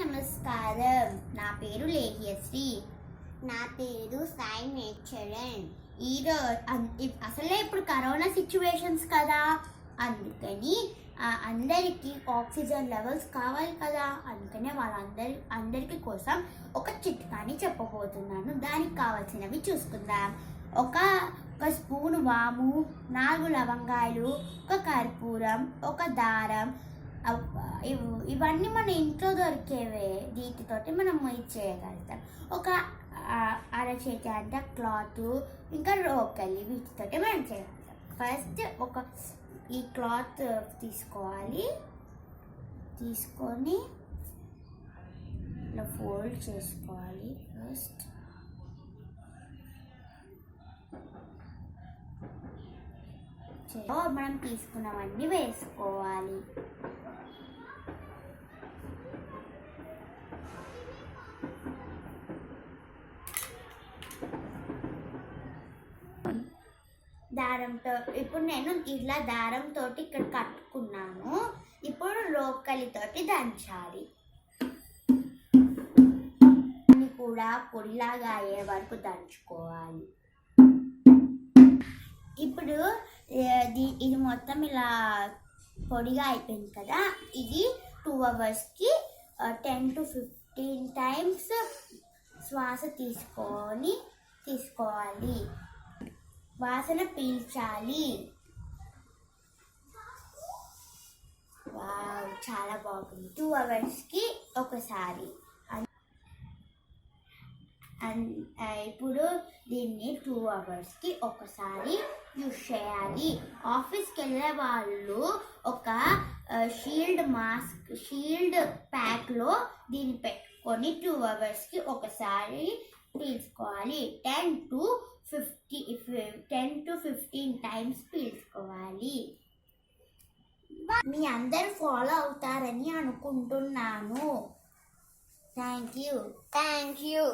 నమస్కారం. నా పేరు లేహ్యశ్రీ. నా పేరు సాయి నేచరన్. అసలే ఇప్పుడు కరోనా సిచ్యువేషన్స్ కదా, అందుకని అందరికీ ఆక్సిజన్ లెవెల్స్ కావాలి కదా, అందుకనే అందరికి కోసం ఒక చిట్కాని చెప్పబోతున్నాను. దానికి కావాల్సినవి చూసుకుందాం. ఒక స్పూన్ వాము, 4 లవంగాలు, ఒక కర్పూరం, ఒక దారం. ఇవన్నీ మన ఇంట్లో దొరికేవే, వీటితోటి మనం ఇది చేయగలుగుతాం. ఒక అరచేతి అంత క్లాత్, ఇంకా రోకలి, వీటితోటి మనం చేయగలుగుతాం. ఫస్ట్ ఈ క్లాత్ తీసుకోవాలి. తీసుకొని ఇలా ఫోల్డ్ చేసుకోవాలి. ఫస్ట్ మనం తీసుకున్నవన్నీ వేసుకోవాలి. దారంతో ఇప్పుడు నేను ఇలా దారంతో ఇక్కడ కట్టుకున్నాను. ఇప్పుడు రోకలితోటి దంచాలి. ఇది కూడా పొడిలాగా అయ్యే వరకు దంచుకోవాలి. ఇప్పుడు ఇది మొత్తం ఇలా పొడిగా అయిపోయింది కదా, ఇది 2 అవర్స్కి 10 to 15 టైమ్స్ శ్వాస తీసుకోవాలి. వాసన పీల్చాలి. వావ్, చాలా బాగుంది. 2 అవర్స్కి ఒకసారి. ఇప్పుడు దీన్ని 2 అవర్స్కి ఒకసారి యూజ్ చేయాలి. ఆఫీస్కి వెళ్ళే వాళ్ళు ఒక షీల్డ్ ప్యాక్లో దీన్ని పెట్టుకొని 2 అవర్స్కి ఒకసారి పీల్చుకోవాలి. 10 to 15 టైమ్స్ పీల్చుకోవాలి. మీ అందరు ఫాలో అవుతారని అనుకుంటున్నాను. Thank you.